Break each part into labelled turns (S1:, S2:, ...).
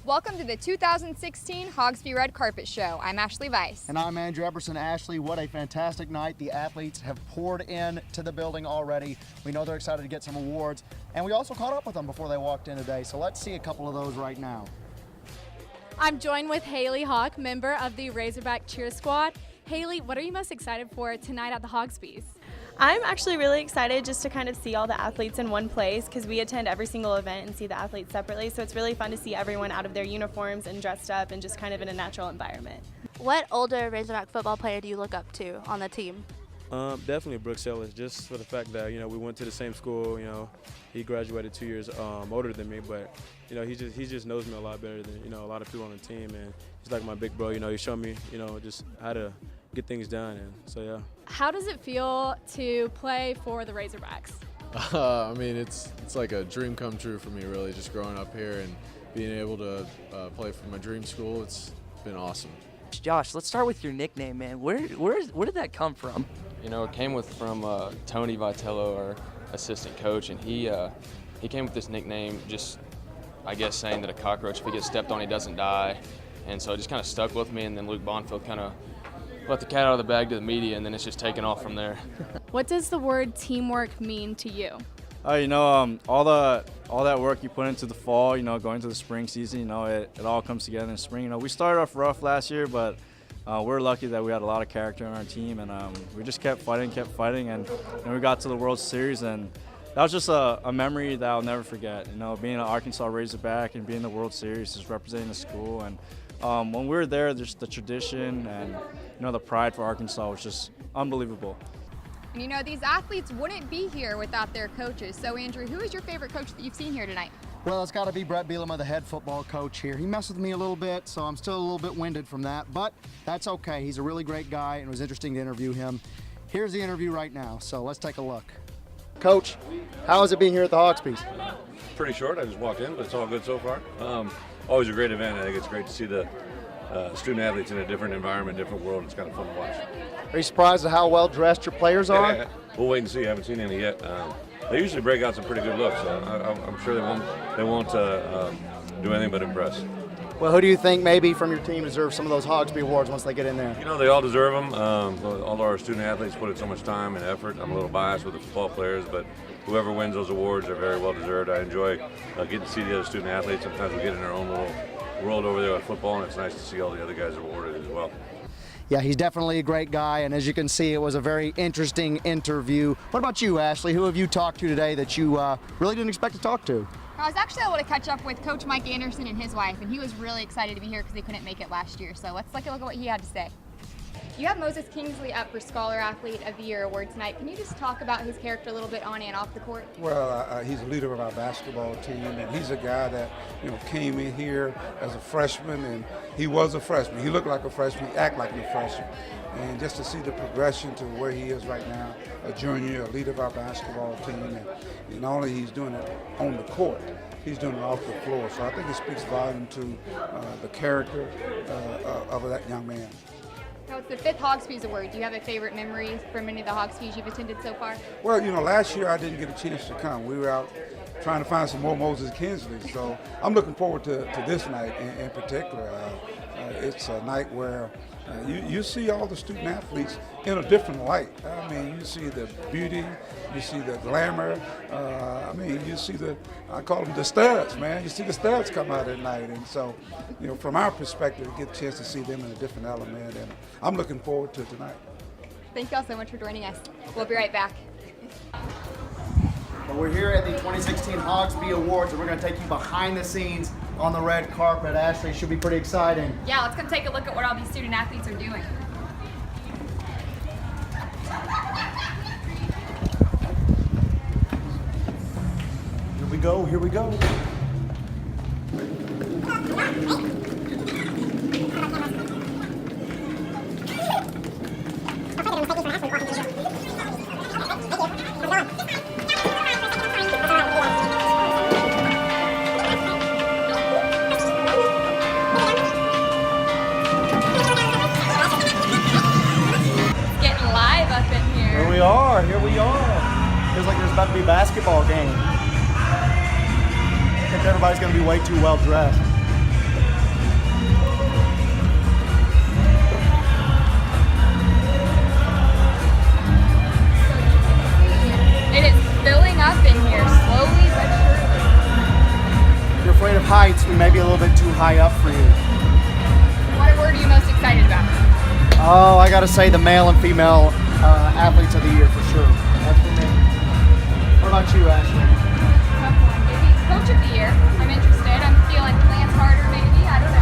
S1: Welcome to the 2016 Hogspy Red Carpet Show. I'm Ashley Weiss.
S2: And I'm Andrew Epperson. Ashley, what a fantastic night. The athletes have poured in to the building already. We know they're excited to get some awards. And we also caught up with them before they walked in today. So let's see a couple of those right now.
S3: I'm joined with Haley Hawk, member of the Razorback Cheer Squad. Haley, what are you most excited for tonight at the Hogspies?
S4: I'm actually really excited just to kind of see all the athletes in one place because we attend every single event and see the athletes separately. So it's really fun to see everyone out of their uniforms and dressed up and just kind of in a natural environment.
S5: What older Razorback football player do you look up to on the team?
S6: Definitely Brooks Ellis, just for the fact that, we went to the same school. He graduated 2 years older than me, but, he just knows me a lot better than, a lot of people on the team. And he's like my big bro, he showed me, just how to get things done. And so, yeah.
S3: How does it feel to play for the Razorbacks?
S7: I mean, it's like a dream come true for me, really, just growing up here and being able to play for my dream school. It's been awesome.
S8: Josh, let's start with your nickname, man. Where did that come from?
S9: It came from Tony Vitello, our assistant coach, and he came with this nickname, just I guess saying that a cockroach, if he gets stepped on, he doesn't die, and so it just kind of stuck with me. And then Luke Bonfield kind of let the cat out of the bag to the media, and then it's just taken off from there.
S3: What does the word teamwork mean to you?
S10: All that work you put into the fall, going to the spring season, it all comes together in the spring. We started off rough last year, but we're lucky that we had a lot of character on our team, and we just kept fighting, and we got to the World Series, and that was just a memory that I'll never forget. Being an Arkansas Razorback and being in the World Series, just representing the school, and when we were there, just the tradition and the pride for Arkansas was just unbelievable.
S1: And these athletes wouldn't be here without their coaches. So Andrew, who is your favorite coach that you've seen here tonight?
S2: Well, it's got to be Brett Bielema, the head football coach here. He messed with me a little bit, so I'm still a little bit winded from that, but that's okay. He's a really great guy, and it was interesting to interview him. Here's the interview right now, so let's take a look. Coach, how is it being here at the Hogspies?
S11: Pretty short. I just walked in, but it's all good so far. Always a great event. I think it's great to see the student athletes in a different environment, different world. It's kind of fun to watch.
S2: Are you surprised at how well dressed your players are?
S11: Yeah, we'll wait and see. I haven't seen any yet. They usually break out some pretty good looks, so I'm sure they won't do anything but impress.
S2: Well, who do you think maybe from your team deserves some of those Hogspy awards once they get in there?
S11: They all deserve them. All our student athletes put in so much time and effort. I'm a little biased with the football players, but whoever wins those awards are very well deserved. I enjoy getting to see the other student athletes. Sometimes we get in our own little world over there with football, and it's nice to see all the other guys awarded as well.
S2: Yeah, he's definitely a great guy, and as you can see, it was a very interesting interview. What about you, Ashley? Who have you talked to today that you really didn't expect to talk to?
S1: I was actually able to catch up with Coach Mike Anderson and his wife, and he was really excited to be here because they couldn't make it last year. So let's take a look at what he had to say. You have Moses Kingsley up for Scholar Athlete of the Year award tonight. Can you just talk about his character a little bit on and off the court?
S12: Well, he's a leader of our basketball team, and he's a guy that came in here as a freshman, and he was a freshman. He looked like a freshman, he acted like a freshman. And just to see the progression to where he is right now, a junior, a leader of our basketball team, and not only he's doing it on the court, he's doing it off the floor. So I think it speaks volume to the character of that young man.
S1: Now it's the 5th Hogspies Award. Do you have a favorite memory from any of the Hogspies you've attended so far?
S12: Well, last year I didn't get a chance to come. We were out trying to find some more Moses Kingsley, so I'm looking forward to this night in particular. It's a night where you see all the student athletes in a different light. I mean, you see the beauty, you see the glamour. You see I call them the studs, man. You see the studs come out at night, and so, from our perspective, we get a chance to see them in a different element, and I'm looking forward to tonight.
S1: Thank you all so much for joining us. We'll be right back.
S2: Well, we're here at the 2016 Hogspy Awards, and we're going to take you behind the scenes on the red carpet. Ashley, should be pretty exciting.
S1: Yeah, let's come take a look at what all these student athletes are doing.
S2: Here we go. Here we are. Feels like there's about to be a basketball game. I think everybody's going to be way too well dressed. maybe a little bit too high up for you?
S1: What award are you most excited about?
S2: Oh, I got to say the male and female athletes of the year for sure. That's for me. What about you, Ashley?
S1: Maybe coach of the year. I'm interested. I'm feeling Lance Harder maybe. I don't know.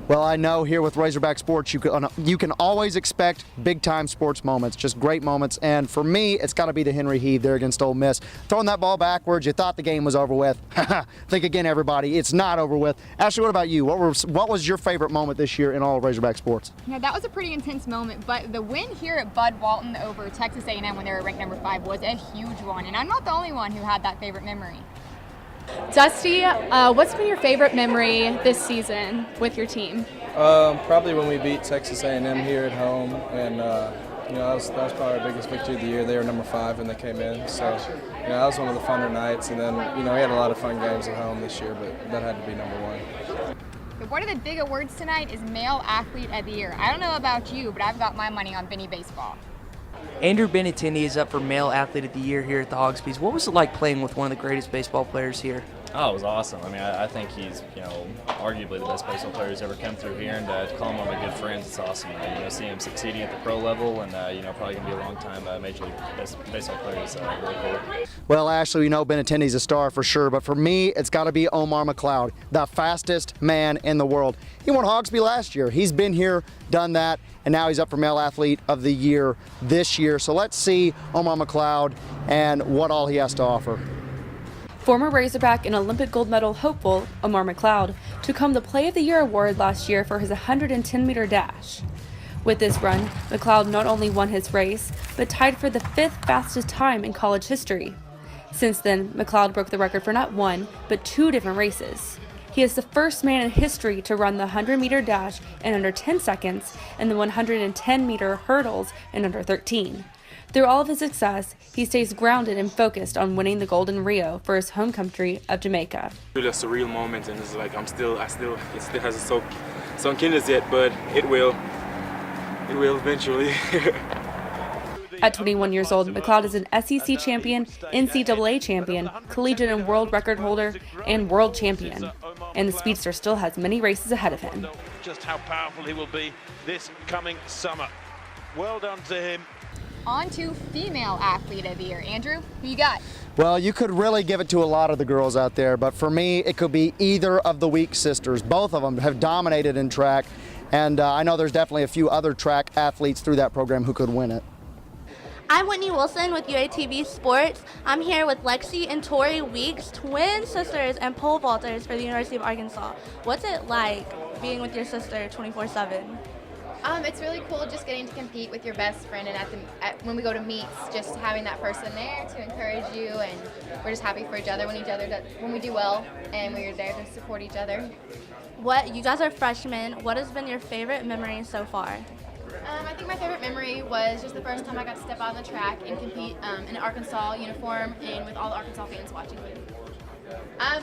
S2: Well, I know here with Razorback Sports, you can always expect big-time sports moments, just great moments. And for me, it's got to be the Henry Heave there against Ole Miss. Throwing that ball backwards, you thought the game was over with. Think again, everybody, it's not over with. Ashley, what about you? What was your favorite moment this year in all of Razorback Sports?
S1: Yeah, that was a pretty intense moment, but the win here at Bud Walton over Texas A&M when they were ranked number 5 was a huge one, and I'm not the only one who had that favorite memory.
S3: Dusty, what's been your favorite memory this season with your team?
S13: Probably when we beat Texas A&M here at home, and that was probably our biggest victory of the year. They were number 5 when they came in, so that was one of the funner nights. And then we had a lot of fun games at home this year, but that had to be number 1.
S1: One of the big awards tonight is Male Athlete of the Year. I don't know about you, but I've got my money on Benny Baseball.
S8: Andrew Benintendi is up for Male Athlete of the Year here at the Hogspys. What was it like playing with one of the greatest baseball players here?
S14: Oh, it was awesome. I mean, I think he's, arguably the best baseball player who's ever come through here, and to call him one of my good friends, it's awesome. See him succeeding at the pro level, and probably gonna be a long time Major League baseball player is really cool.
S2: Well, Ashley, Benintendi's a star for sure, but for me, it's got to be Omar McLeod, the fastest man in the world. He won Hogspy last year. He's been here, done that, and now he's up for Male Athlete of the Year this year. So let's see Omar McLeod and what all he has to offer.
S15: Former Razorback and Olympic gold medal hopeful Omar McLeod took home the Play of the Year award last year for his 110-meter dash. With this run, McLeod not only won his race, but tied for the 5th fastest time in college history. Since then, McLeod broke the record for not 1, but 2 different races. He is the first man in history to run the 100-meter dash in under 10 seconds and the 110-meter hurdles in under 13. Through all of his success, he stays grounded and focused on winning the gold in Rio for his home country of Jamaica.
S16: Really a surreal moment, and it's like it still hasn't sunk in as yet, but it will eventually.
S15: At 21 years old, McLeod is an SEC champion, NCAA champion, collegiate and world record holder, and world champion. And the speedster still has many races ahead of him.
S17: Just how powerful he will be this coming summer. Well done to him.
S1: On to Female Athlete of the Year. Andrew, who you got?
S2: Well, you could really give it to a lot of the girls out there, but for me, it could be either of the Weeks sisters. Both of them have dominated in track, and I know there's definitely a few other track athletes through that program who could win it.
S5: I'm Whitney Wilson with UATV Sports. I'm here with Lexi and Tori Weeks, twin sisters and pole vaulters for the University of Arkansas. What's it like being with your sister 24/7?
S18: It's really cool just getting to compete with your best friend, and when we go to meets, just having that person there to encourage you, and we're just happy for each other when we do well, and we're there to support each other.
S5: You guys are freshmen. What has been your favorite memory so far?
S18: I think my favorite memory was just the first time I got to step out on the track and compete in an Arkansas uniform and with all the Arkansas fans watching me.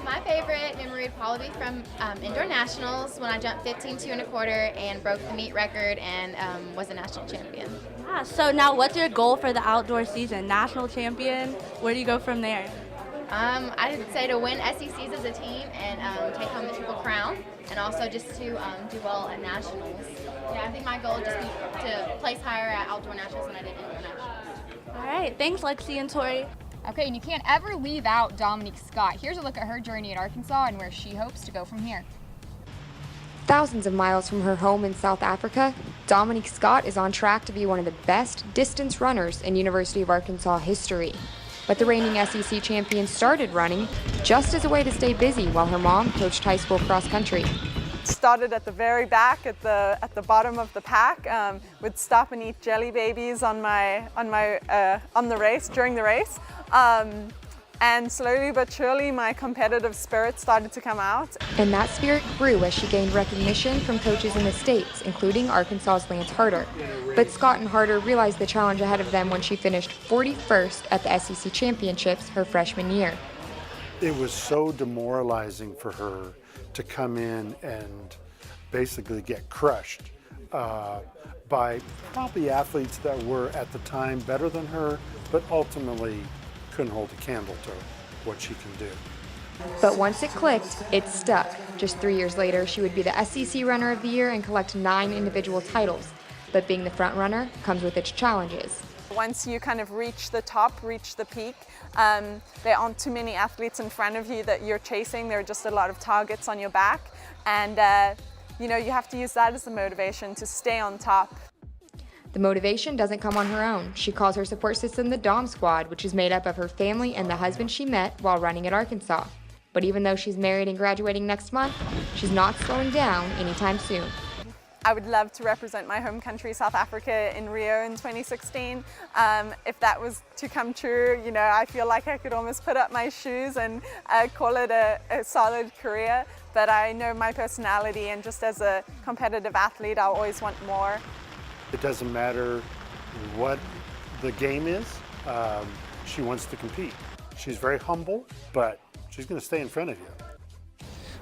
S18: My favorite memory would probably be from indoor nationals when I jumped 15 2.25 and broke the meet record and was a national champion.
S5: Yeah, so now what's your goal for the outdoor season? National champion? Where do you go from there?
S18: I would say to win SECs as a team and take home the Triple Crown, and also just to do well at nationals. Yeah, I think my goal would just be to place higher at outdoor nationals than I did indoor nationals.
S5: All right, thanks Lexi and Tori.
S1: Okay, and you can't ever leave out Dominique Scott. Here's a look at her journey at Arkansas and where she hopes to go from here.
S19: Thousands of miles from her home in South Africa, Dominique Scott is on track to be one of the best distance runners in University of Arkansas history. But the reigning SEC champion started running just as a way to stay busy while her mom coached high school cross country.
S20: Started at the very back, at the bottom of the pack. Would stop and eat jelly babies on the race during the race, and slowly but surely my competitive spirit started to come out.
S19: And that spirit grew as she gained recognition from coaches in the States, including Arkansas's Lance Harder. But Scott and Harder realized the challenge ahead of them when she finished 41st at the SEC Championships her freshman year.
S21: It was so demoralizing for her to come in and basically get crushed by probably athletes that were at the time better than her, but ultimately couldn't hold a candle to what she can do.
S19: But once it clicked, it stuck. Just 3 years later, she would be the SEC Runner of the Year and collect 9 individual titles. But being the front runner comes with its challenges.
S20: Once you kind of reach the top, reach the peak, there aren't too many athletes in front of you that you're chasing. There are just a lot of targets on your back. And you know, you have to use that as the motivation to stay on top.
S19: The motivation doesn't come on her own. She calls her support system the Dom Squad, which is made up of her family and the husband she met while running at Arkansas. But even though she's married and graduating next month, she's not slowing down anytime soon.
S20: I would love to represent my home country, South Africa, in Rio in 2016. If that was to come true, you know, I feel like I could almost put up my shoes and call it a solid career. But I know my personality, and just as a competitive athlete, I'll always want more.
S21: It doesn't matter what the game is, she wants to compete. She's very humble, but she's going to stay in front of you.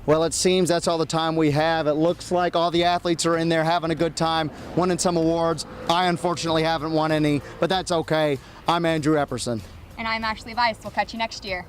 S2: Well, it seems that's all the time we have. It looks like all the athletes are in there having a good time, winning some awards. I unfortunately haven't won any, but that's okay. I'm Andrew Epperson.
S1: And I'm Ashley Weiss. We'll catch you next year.